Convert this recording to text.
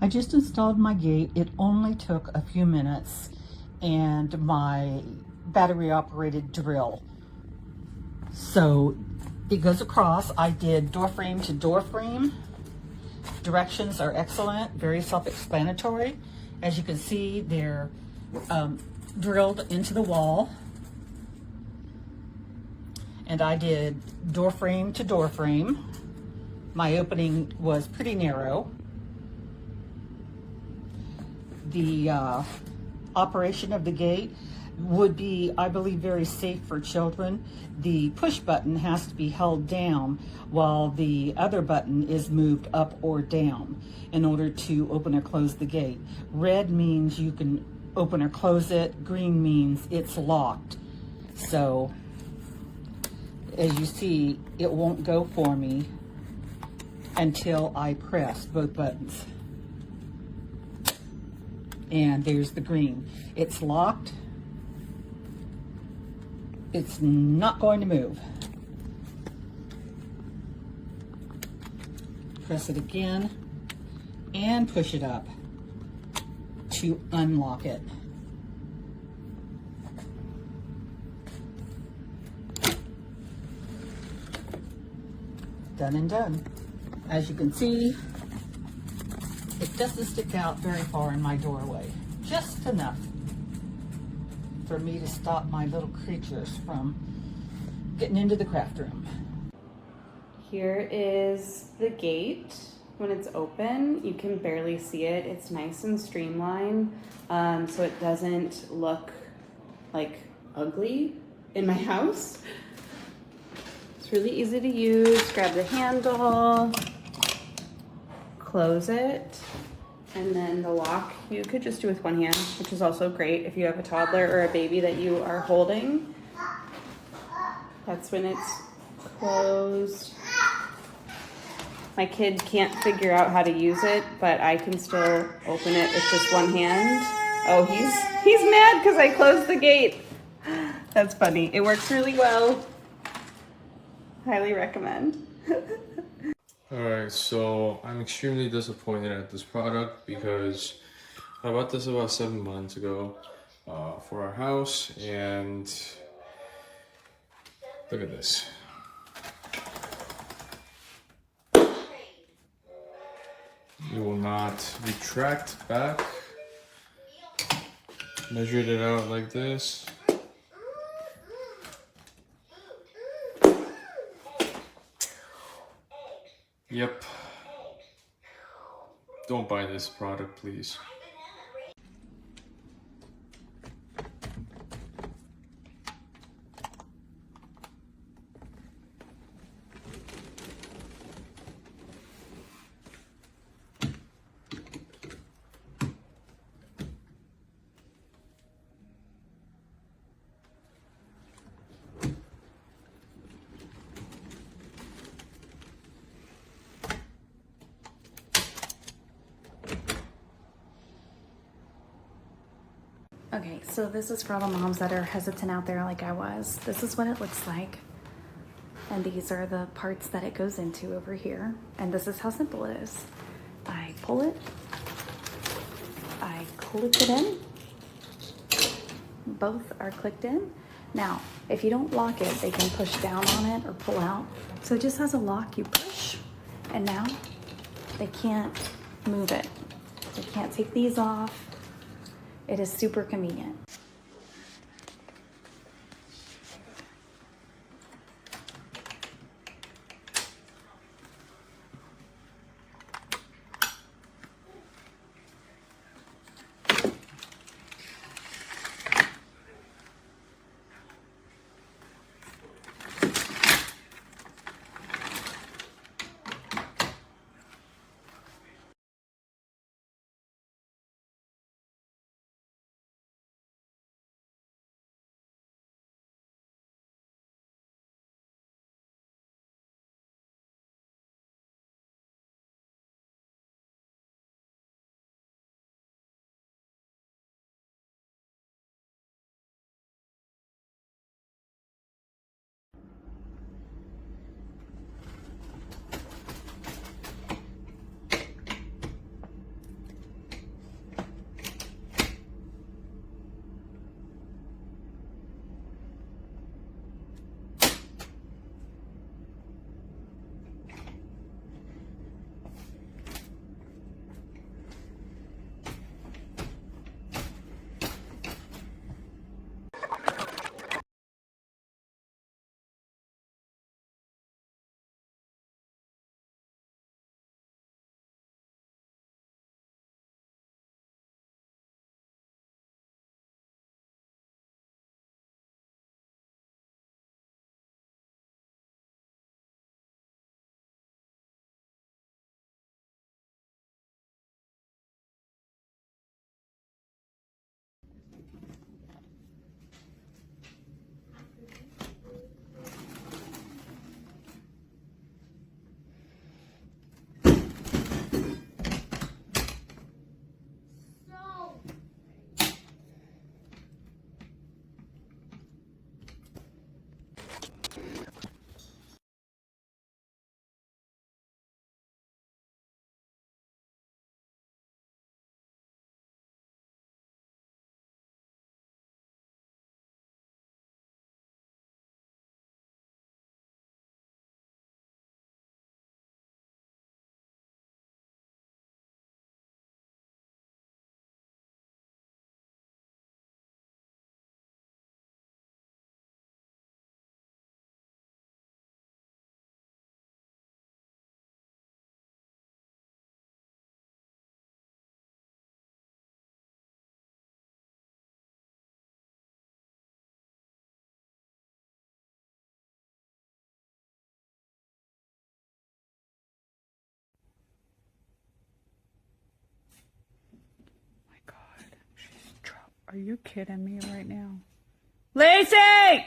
I just installed my gate. It only took a few minutes, and my battery operated drill. So it goes across. I did door frame to door frame. Directions are excellent, very self-explanatory. As you can see, they're drilled into the wall. And I did door frame to door frame. My opening was pretty narrow. The operation of the gate would be, I believe, very safe for children. The push button has to be held down while the other button is moved up or down in order to open or close the gate. Red means you can open or close it. Green means it's locked. So as you see, it won't go for me until I press both buttons. And there's the green. It's locked. It's not going to move. Press it again and push it up to unlock it. Done and done. As you can see, it doesn't stick out very far in my doorway, just enough for me to stop my little creatures from getting into the craft room. Here is the gate. When it's open, you can barely see it. It's nice and streamlined, so it doesn't look like ugly in my house. It's really easy to use. Grab the handle, close it, and then the lock you could just do with one hand, which is also great if you have a toddler or a baby that you are holding. That's when it's closed. My kid can't figure out how to use it, but I can still open it with just one hand. Oh, he's mad because I closed the gate. That's funny. It works really well. Highly recommend. Alright, so I'm extremely disappointed at this product because I bought this about 7 months ago for our house, and look at this. It will not retract back. Measured it out like this. Yep. Don't buy this product, please. Okay, so this is for all the moms that are hesitant out there like I was. This is what it looks like. And these are the parts that it goes into over here. And this is how simple it is. I pull it. I click it in. Both are clicked in. Now, if you don't lock it, they can push down on it or pull out. So it just has a lock, you push, and now they can't move it. They can't take these off. It is super convenient. Are you kidding me right now? Lacey!